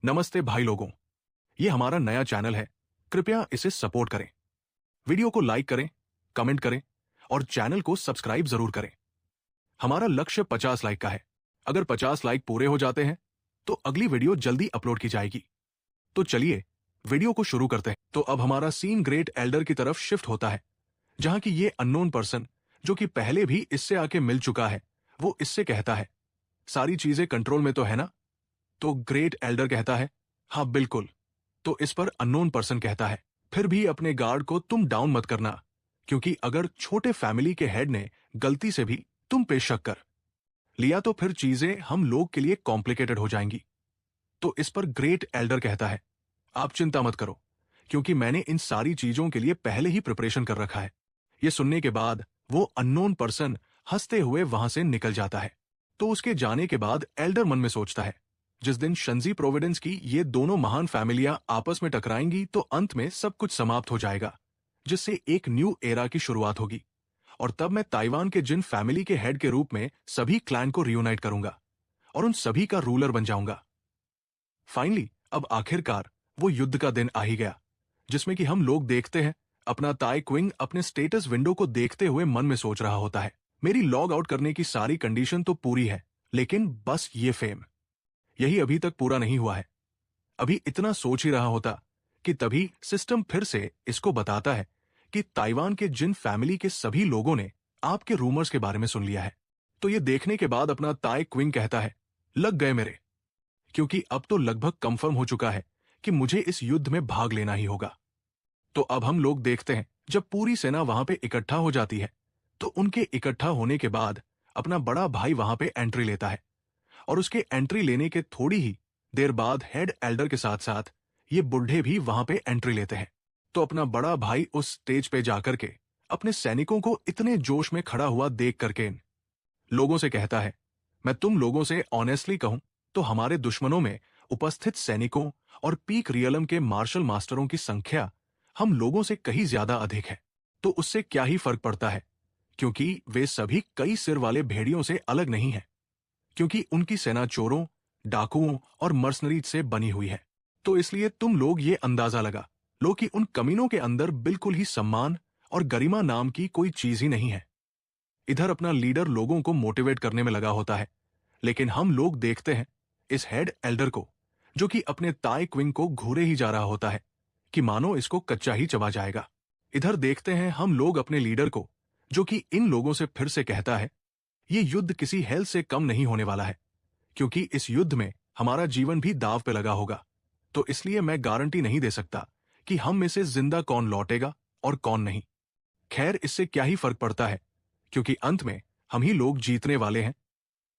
नमस्ते भाई लोगों, ये हमारा नया चैनल है। कृपया इसे सपोर्ट करें, वीडियो को लाइक करें, कमेंट करें और चैनल को सब्सक्राइब जरूर करें। हमारा लक्ष्य 50 लाइक का है। अगर 50 लाइक पूरे हो जाते हैं तो अगली वीडियो जल्दी अपलोड की जाएगी। तो चलिए वीडियो को शुरू करते हैं। तो अब हमारा सीन ग्रेट एल्डर की तरफ शिफ्ट होता है, जहां की ये अननोन पर्सन जो कि पहले भी इससे आके मिल चुका है, वो इससे कहता है, सारी चीजें कंट्रोल में तो है ना? तो ग्रेट एल्डर कहता है, हाँ बिल्कुल। तो इस पर अननोन पर्सन कहता है, फिर भी अपने गार्ड को तुम डाउन मत करना, क्योंकि अगर छोटे फैमिली के हेड ने गलती से भी तुम पे शक कर लिया तो फिर चीजें हम लोग के लिए कॉम्प्लिकेटेड हो जाएंगी। तो इस पर ग्रेट एल्डर कहता है, आप चिंता मत करो, क्योंकि मैंने इन सारी चीजों के लिए पहले ही प्रिपरेशन कर रखा है। ये सुनने के बाद वो अननोन पर्सन हंसते हुए वहां से निकल जाता है। तो उसके जाने के बाद एल्डर मन में सोचता है, जिस दिन शंजी प्रोविडेंस की ये दोनों महान फैमिलियां आपस में टकराएंगी तो अंत में सब कुछ समाप्त हो जाएगा, जिससे एक न्यू एरा की शुरुआत होगी। और तब मैं ताइवान के जिन फैमिली के हेड के रूप में सभी क्लैन को रियूनाइट करूंगा और उन सभी का रूलर बन जाऊंगा। फाइनली अब आखिरकार वो युद्ध का दिन आ ही गया, जिसमें कि हम लोग देखते हैं अपना ताई क्विंग अपने स्टेटस विंडो को देखते हुए मन में सोच रहा होता है, मेरी लॉग आउट करने की सारी कंडीशन तो पूरी है, लेकिन बस ये फेम, यही अभी तक पूरा नहीं हुआ है। अभी इतना सोच ही रहा होता कि तभी सिस्टम फिर से इसको बताता है कि ताइवान के जिन फैमिली के सभी लोगों ने आपके रूमर्स के बारे में सुन लिया है। तो ये देखने के बाद अपना ताई क्विंग कहता है, लग गए मेरे, क्योंकि अब तो लगभग कंफर्म हो चुका है कि मुझे इस युद्ध में भाग लेना ही होगा। तो अब हम लोग देखते हैं जब पूरी सेना वहां पे इकट्ठा हो जाती है, तो उनके इकट्ठा होने के बाद अपना बड़ा भाई वहां पे एंट्री लेता है, और उसके एंट्री लेने के थोड़ी ही देर बाद हेड एल्डर के साथ साथ ये बुढ़े भी वहां पे एंट्री लेते हैं। तो अपना बड़ा भाई उस स्टेज पे जाकर के अपने सैनिकों को इतने जोश में खड़ा हुआ देख करके लोगों से कहता है, मैं तुम लोगों से ऑनेस्टली कहूं तो हमारे दुश्मनों में उपस्थित सैनिकों और पीक रियलम के मार्शल मास्टरों की संख्या हम लोगों से कहीं ज्यादा अधिक है। तो उससे क्या ही फर्क पड़ता है, क्योंकि वे सभी कई सिर वाले भेड़ियों से अलग नहीं है, क्योंकि उनकी सेना चोरों, डाकुओं और मर्सनरीज से बनी हुई है। तो इसलिए तुम लोग ये अंदाजा लगा लो कि उन कमीनों के अंदर बिल्कुल ही सम्मान और गरिमा नाम की कोई चीज ही नहीं है। इधर अपना लीडर लोगों को मोटिवेट करने में लगा होता है, लेकिन हम लोग देखते हैं इस हेड एल्डर को, जो कि अपने ताई क्विंग को घूरे ही जा रहा होता है कि मानो इसको कच्चा ही चबा जाएगा। इधर देखते हैं हम लोग अपने लीडर को, जो कि इन लोगों से फिर से कहता है, ये युद्ध किसी हेल से कम नहीं होने वाला है, क्योंकि इस युद्ध में हमारा जीवन भी दांव पे लगा होगा। तो इसलिए मैं गारंटी नहीं दे सकता कि हम में से जिंदा कौन लौटेगा और कौन नहीं। खैर, इससे क्या ही फर्क पड़ता है, क्योंकि अंत में हम ही लोग जीतने वाले हैं।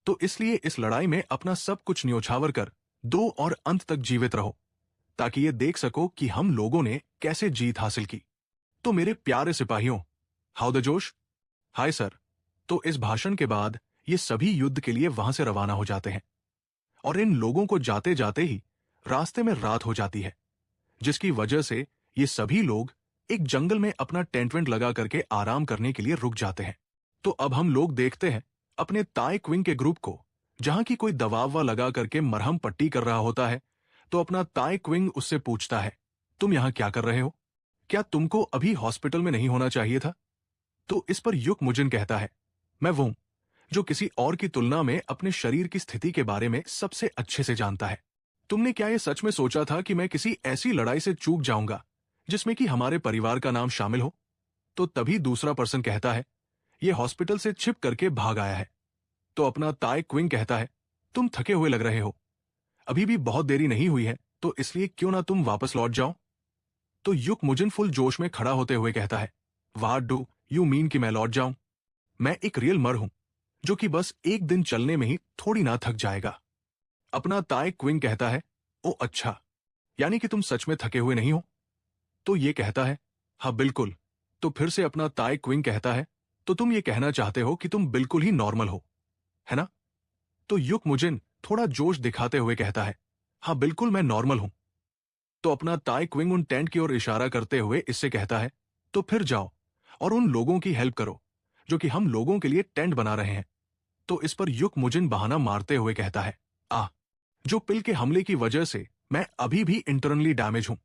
तो इसलिए इस लड़ाई में अपना सब कुछ न्योछावर कर दो और अंत तक जीवित रहो, ताकि ये देख सको कि हम लोगों ने कैसे जीत हासिल की। तो मेरे प्यारे सिपाहियों, हाउ द जोश। Hi sir. तो इस भाषण के बाद ये सभी युद्ध के लिए वहां से रवाना हो जाते हैं, और इन लोगों को जाते जाते ही रास्ते में रात हो जाती है, जिसकी वजह से ये सभी लोग एक जंगल में अपना टेंट वेंट लगा करके आराम करने के लिए रुक जाते हैं। तो अब हम लोग देखते हैं अपने ताई क्विंग के ग्रुप को, जहां की कोई दवा लगा करके मरहम पट्टी कर रहा होता है। तो अपना ताई क्विंग उससे पूछता है, तुम यहां क्या कर रहे हो? क्या तुमको अभी हॉस्पिटल में नहीं होना चाहिए था? तो इस पर युक मुजिन कहता है, मैं वो हूं जो किसी और की तुलना में अपने शरीर की स्थिति के बारे में सबसे अच्छे से जानता है। तुमने क्या ये सच में सोचा था कि मैं किसी ऐसी लड़ाई से चूक जाऊंगा जिसमें कि हमारे परिवार का नाम शामिल हो? तो तभी दूसरा पर्सन कहता है, ये हॉस्पिटल से छिप करके भाग आया है। तो अपना ताई क्विंग कहता है, तुम थके हुए लग रहे हो, अभी भी बहुत देरी नहीं हुई है, तो इसलिए क्यों ना तुम वापस लौट जाओ? तो युक मुजिन फुल जोश में खड़ा होते हुए कहता है, व्हाट डू यू मीन कि मैं लौट जाऊं? मैं एक रियल मर हूं, जो कि बस एक दिन चलने में ही थोड़ी ना थक जाएगा। अपना ताई क्विंग कहता है, ओ अच्छा, यानी कि तुम सच में थके हुए नहीं हो? तो ये कहता है, हाँ बिल्कुल। तो फिर से अपना ताई क्विंग कहता है, तो तुम ये कहना चाहते हो कि तुम बिल्कुल ही नॉर्मल हो, है ना? तो युक मुजिन थोड़ा जोश दिखाते हुए कहता है, हाँ बिल्कुल मैं नॉर्मल हूं। तो अपना ताई क्विंग उन टेंट की ओर इशारा करते हुए इससे कहता है, तो फिर जाओ और उन लोगों की हेल्प करो जो कि हम लोगों के लिए टेंट बना रहे हैं। तो इस पर युक मुजिन बहाना मारते हुए कहता है, जो पिल के हमले की वजह से मैं अभी भी इंटरनली डैमेज हूं।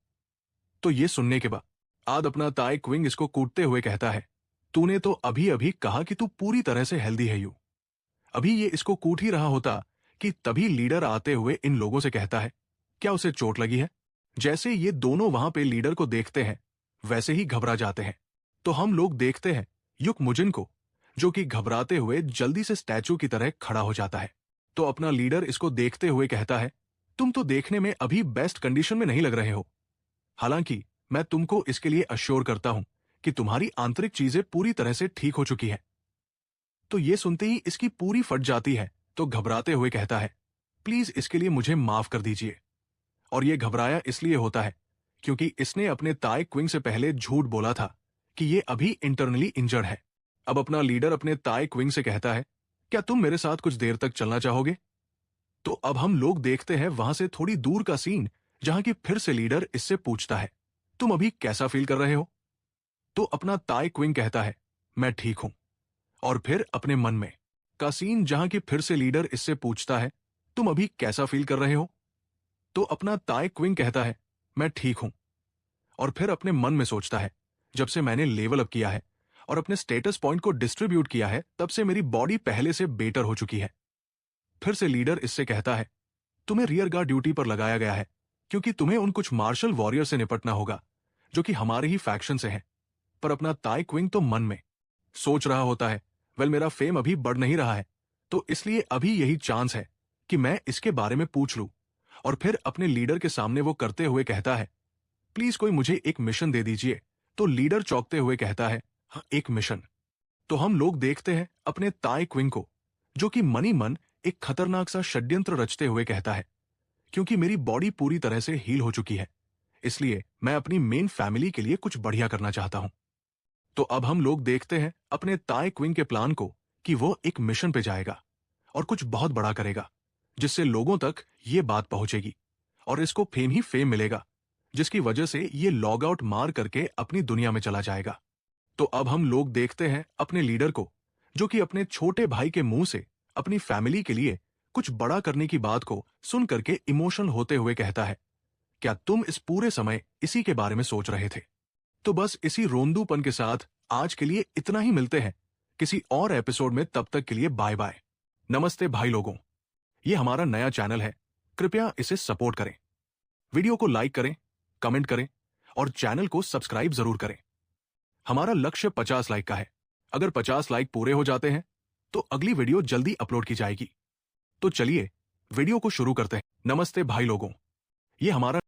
तो ये सुनने के बाद अपना ताई क्विंग इसको कूटते हुए कहता है, तूने तो अभी अभी कहा कि तू पूरी तरह से हेल्दी है यू। अभी ये इसको कूट ही रहा होता कि तभी लीडर आते हुए इन लोगों से कहता है, क्या उसे चोट लगी है? जैसे ये दोनों वहां पे लीडर को देखते हैं वैसे ही घबरा जाते हैं। तो हम लोग देखते हैं युक मुजिन को, जो कि घबराते हुए जल्दी से स्टैचू की तरह खड़ा हो जाता है। तो अपना लीडर इसको देखते हुए कहता है, तुम तो देखने में अभी बेस्ट कंडीशन में नहीं लग रहे हो। हालांकि मैं तुमको इसके लिए अश्योर करता हूं कि तुम्हारी आंतरिक चीजें पूरी तरह से ठीक हो चुकी है। तो ये सुनते ही इसकी पूरी फट जाती है, तो घबराते हुए कहता है, प्लीज इसके लिए मुझे माफ कर दीजिए। और ये घबराया इसलिए होता है क्योंकि इसने अपने ताई क्विंग से पहले झूठ बोला था कि ये अभी इंटरनली इंजर्ड है। अब अपना लीडर अपने ताई क्विंग से कहता है, क्या तुम मेरे साथ कुछ देर तक चलना चाहोगे? तो अब हम लोग देखते हैं वहां से थोड़ी दूर का सीन, जहां की फिर से लीडर इससे पूछता है, तुम अभी कैसा फील कर रहे हो? तो अपना ताई क्विंग कहता है, मैं ठीक हूं। और फिर अपने मन में का सीन, जहां की फिर से लीडर इससे पूछता है, तुम अभी कैसा फील कर रहे हो? तो अपना ताई क्विंग कहता है, मैं ठीक हूं। और फिर अपने मन में सोचता है, जब से मैंने लेवल अप किया है और अपने स्टेटस पॉइंट को डिस्ट्रीब्यूट किया है, तब से मेरी बॉडी पहले से बेटर हो चुकी है। फिर से लीडर इससे कहता है, तुम्हें रियर गार्ड ड्यूटी पर लगाया गया है क्योंकि तुम्हें उन कुछ मार्शल वॉरियर से निपटना होगा जो कि हमारे ही फैक्शन से हैं। पर अपना ताई क्विंग तो मन में सोच रहा होता है, वेल मेरा फेम अभी बढ़ नहीं रहा है, तो इसलिए अभी यही चांस है कि मैं इसके बारे में पूछ लूं। और फिर अपने लीडर के सामने वो करते हुए कहता है, प्लीज कोई मुझे एक मिशन दे दीजिए। तो लीडर चौंकते हुए कहता है, हाँ एक मिशन। तो हम लोग देखते हैं अपने ताई क्विंग को, जो कि मनी मन एक खतरनाक सा षड्यंत्र रचते हुए कहता है, क्योंकि मेरी बॉडी पूरी तरह से हील हो चुकी है, इसलिए मैं अपनी मेन फैमिली के लिए कुछ बढ़िया करना चाहता हूं। तो अब हम लोग देखते हैं अपने ताई क्विंग के प्लान को कि वो एक मिशन पे जाएगा और कुछ बहुत बड़ा करेगा, जिससे लोगों तक ये बात पहुंचेगी और इसको फेम ही फेम मिलेगा, जिसकी वजह से ये लॉग आउट मार करके अपनी दुनिया में चला जाएगा। तो अब हम लोग देखते हैं अपने लीडर को, जो कि अपने छोटे भाई के मुंह से अपनी फैमिली के लिए कुछ बड़ा करने की बात को सुन करके इमोशनल होते हुए कहता है, क्या तुम इस पूरे समय इसी के बारे में सोच रहे थे? तो बस इसी रोंदूपन के साथ आज के लिए इतना ही। मिलते हैं किसी और एपिसोड में, तब तक के लिए बाय बाय। नमस्ते भाई लोगों, ये हमारा नया चैनल है, कृपया इसे सपोर्ट करें। वीडियो को लाइक करें, कमेंट करें और चैनल को सब्सक्राइब जरूर करें। हमारा लक्ष्य 50 लाइक का है। अगर 50 लाइक पूरे हो जाते हैं तो अगली वीडियो जल्दी अपलोड की जाएगी। तो चलिए वीडियो को शुरू करते हैं। नमस्ते भाई लोगों, ये हमारा